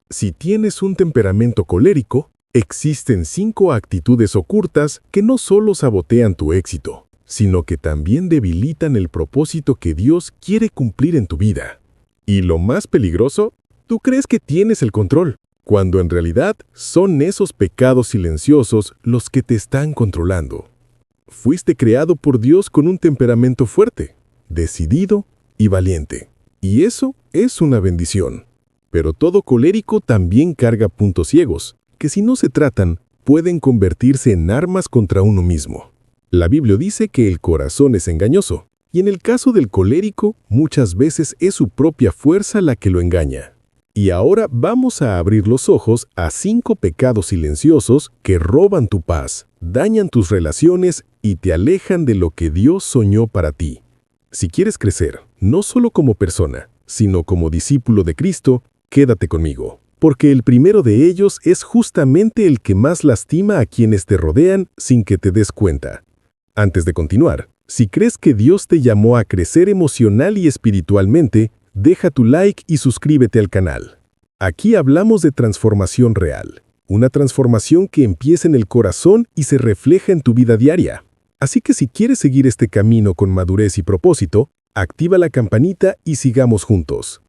Si tienes un temperamento colérico, existen 5 actitudes ocultas que no solo sabotean tu éxito, sino que también debilitan el propósito que Dios quiere cumplir en tu vida. Y lo más peligroso, tú crees que tienes el control, cuando en realidad son esos pecados silenciosos los que te están controlando. Fuiste creado por Dios con un temperamento fuerte, decidido y valiente. Y eso es una bendición. Pero todo colérico también carga puntos ciegos, que si no se tratan, pueden convertirse en armas contra uno mismo. La Biblia dice que el corazón es engañoso, y en el caso del colérico, muchas veces es su propia fuerza la que lo engaña. Y ahora vamos a abrir los ojos a 5 pecados silenciosos que roban tu paz, dañan tus relaciones y te alejan de lo que Dios soñó para ti. Si quieres crecer, no solo como persona, sino como discípulo de Cristo, quédate conmigo, porque el primero de ellos es justamente el que más lastima a quienes te rodean sin que te des cuenta. Antes de continuar, si crees que Dios te llamó a crecer emocional y espiritualmente, deja tu like y suscríbete al canal. Aquí hablamos de transformación real, una transformación que empieza en el corazón y se refleja en tu vida diaria. Así que si quieres seguir este camino con madurez y propósito, activa la campanita y sigamos juntos.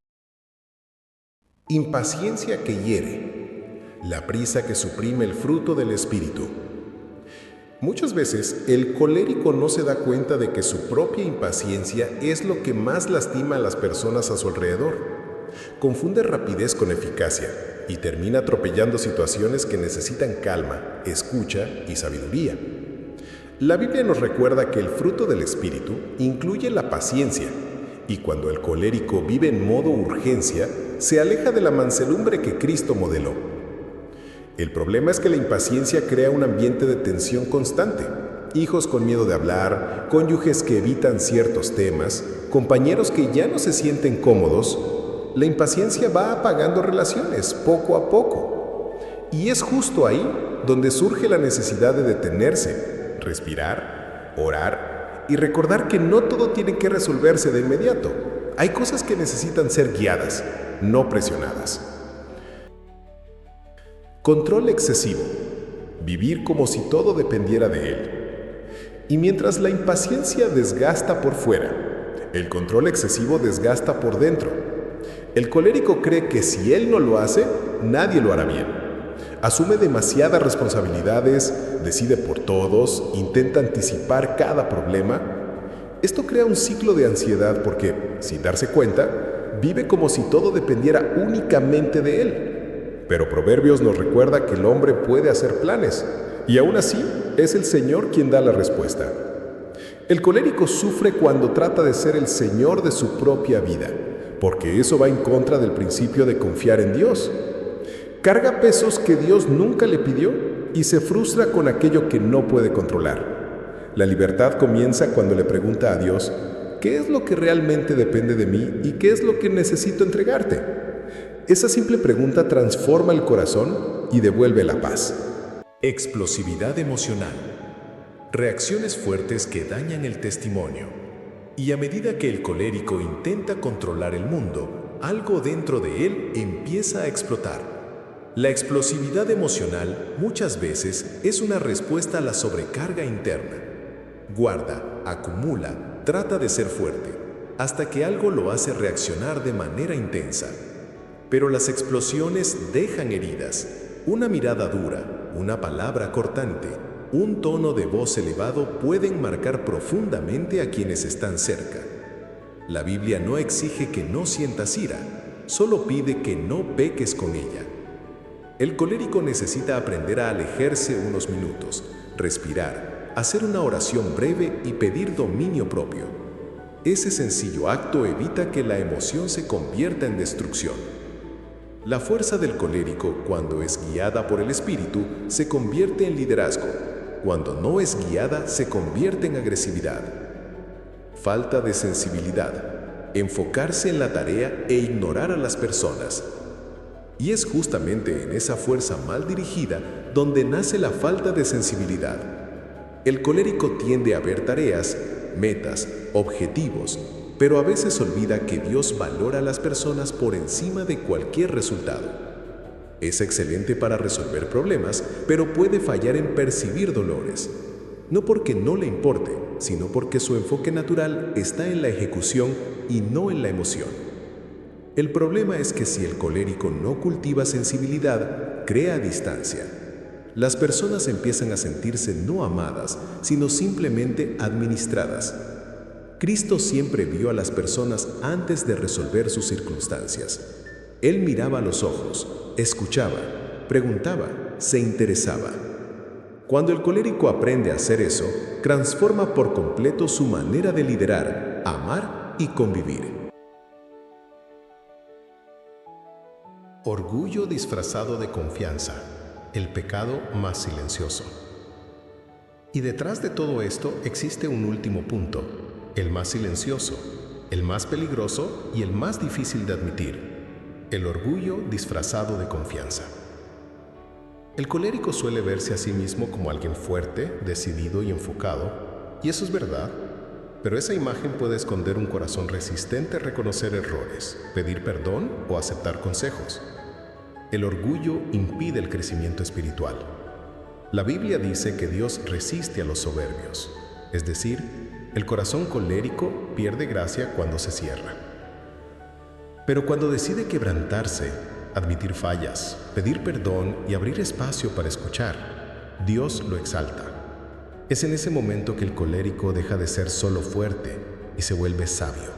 Impaciencia que hiere, la prisa que suprime el fruto del espíritu. Muchas veces el colérico no se da cuenta de que su propia impaciencia es lo que más lastima a las personas a su alrededor. Confunde rapidez con eficacia y termina atropellando situaciones que necesitan calma, escucha y sabiduría. La Biblia nos recuerda que el fruto del espíritu incluye la paciencia, y cuando el colérico vive en modo urgencia, se aleja de la mansedumbre que Cristo modeló. El problema es que la impaciencia crea un ambiente de tensión constante. Hijos con miedo de hablar, cónyuges que evitan ciertos temas, compañeros que ya no se sienten cómodos. La impaciencia va apagando relaciones poco a poco. Y es justo ahí donde surge la necesidad de detenerse, respirar, orar y recordar que no todo tiene que resolverse de inmediato. Hay cosas que necesitan ser guiadas, no presionadas. Control excesivo. Vivir como si todo dependiera de él. Y mientras la impaciencia desgasta por fuera, el control excesivo desgasta por dentro. El colérico cree que si él no lo hace, nadie lo hará bien. Asume demasiadas responsabilidades, decide por todos, intenta anticipar cada problema. Esto crea un ciclo de ansiedad porque, sin darse cuenta, vive como si todo dependiera únicamente de él. Pero Proverbios nos recuerda que el hombre puede hacer planes, y aún así es el Señor quien da la respuesta. El colérico sufre cuando trata de ser el Señor de su propia vida, porque eso va en contra del principio de confiar en Dios. Carga pesos que Dios nunca le pidió y se frustra con aquello que no puede controlar. La libertad comienza cuando le pregunta a Dios, ¿qué es lo que realmente depende de mí y qué es lo que necesito entregarte? Esa simple pregunta transforma el corazón y devuelve la paz. Explosividad emocional. Reacciones fuertes que dañan el testimonio. Y a medida que el colérico intenta controlar el mundo, algo dentro de él empieza a explotar. La explosividad emocional muchas veces es una respuesta a la sobrecarga interna. Guarda, acumula, trata de ser fuerte, hasta que algo lo hace reaccionar de manera intensa. Pero las explosiones dejan heridas. Una mirada dura, una palabra cortante, un tono de voz elevado pueden marcar profundamente a quienes están cerca. La Biblia no exige que no sientas ira, solo pide que no peques con ella. El colérico necesita aprender a alejarse unos minutos, respirar, hacer una oración breve y pedir dominio propio. Ese sencillo acto evita que la emoción se convierta en destrucción. La fuerza del colérico, cuando es guiada por el espíritu, se convierte en liderazgo. Cuando no es guiada, se convierte en agresividad. Falta de sensibilidad. Enfocarse en la tarea e ignorar a las personas. Y es justamente en esa fuerza mal dirigida donde nace la falta de sensibilidad. El colérico tiende a ver tareas, metas, objetivos, pero a veces olvida que Dios valora a las personas por encima de cualquier resultado. Es excelente para resolver problemas, pero puede fallar en percibir dolores. No porque no le importe, sino porque su enfoque natural está en la ejecución y no en la emoción. El problema es que si el colérico no cultiva sensibilidad, crea distancia. Las personas empiezan a sentirse no amadas, sino simplemente administradas. Cristo siempre vio a las personas antes de resolver sus circunstancias. Él miraba a los ojos, escuchaba, preguntaba, se interesaba. Cuando el colérico aprende a hacer eso, transforma por completo su manera de liderar, amar y convivir. Orgullo disfrazado de confianza, el pecado más silencioso. Y detrás de todo esto existe un último punto, el más silencioso, el más peligroso y el más difícil de admitir. El orgullo disfrazado de confianza. El colérico suele verse a sí mismo como alguien fuerte, decidido y enfocado, y eso es verdad, pero esa imagen puede esconder un corazón resistente a reconocer errores, pedir perdón o aceptar consejos. El orgullo impide el crecimiento espiritual. La Biblia dice que Dios resiste a los soberbios, es decir, el corazón colérico pierde gracia cuando se cierra. Pero cuando decide quebrantarse, admitir fallas, pedir perdón y abrir espacio para escuchar, Dios lo exalta. Es en ese momento que el colérico deja de ser solo fuerte y se vuelve sabio.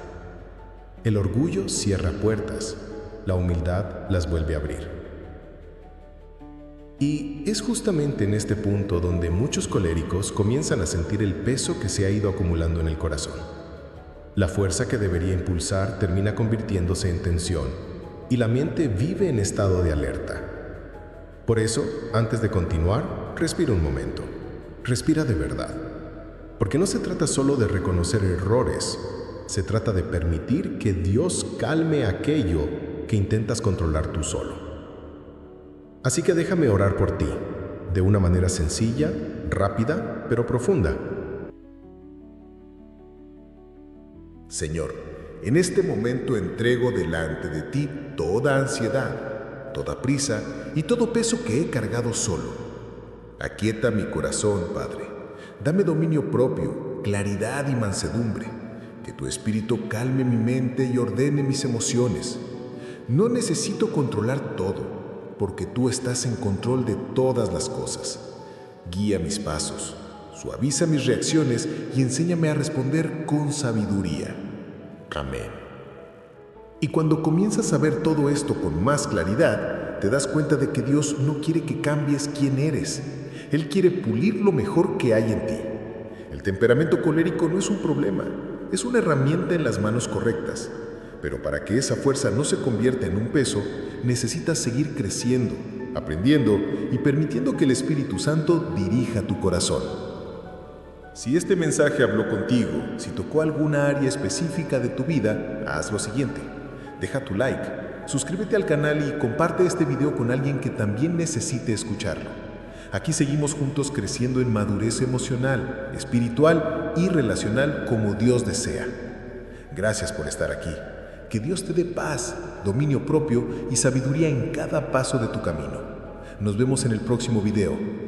El orgullo cierra puertas, la humildad las vuelve a abrir. Y es justamente en este punto donde muchos coléricos comienzan a sentir el peso que se ha ido acumulando en el corazón. La fuerza que debería impulsar termina convirtiéndose en tensión y la mente vive en estado de alerta. Por eso, antes de continuar, respira un momento. Respira de verdad. Porque no se trata solo de reconocer errores, se trata de permitir que Dios calme aquello que intentas controlar tú solo. Así que déjame orar por ti, de una manera sencilla, rápida, pero profunda. Señor, en este momento entrego delante de ti toda ansiedad, toda prisa y todo peso que he cargado solo. Aquieta mi corazón, Padre. Dame dominio propio, claridad y mansedumbre. Que tu Espíritu calme mi mente y ordene mis emociones. No necesito controlar todo, porque tú estás en control de todas las cosas. Guía mis pasos. Suaviza mis reacciones y enséñame a responder con sabiduría. Amén. Y cuando comienzas a ver todo esto con más claridad, te das cuenta de que Dios no quiere que cambies quién eres. Él quiere pulir lo mejor que hay en ti. El temperamento colérico no es un problema, es una herramienta en las manos correctas. Pero para que esa fuerza no se convierta en un peso, necesitas seguir creciendo, aprendiendo y permitiendo que el Espíritu Santo dirija tu corazón. Si este mensaje habló contigo, si tocó alguna área específica de tu vida, haz lo siguiente. Deja tu like, suscríbete al canal y comparte este video con alguien que también necesite escucharlo. Aquí seguimos juntos creciendo en madurez emocional, espiritual y relacional como Dios desea. Gracias por estar aquí. Que Dios te dé paz, dominio propio y sabiduría en cada paso de tu camino. Nos vemos en el próximo video.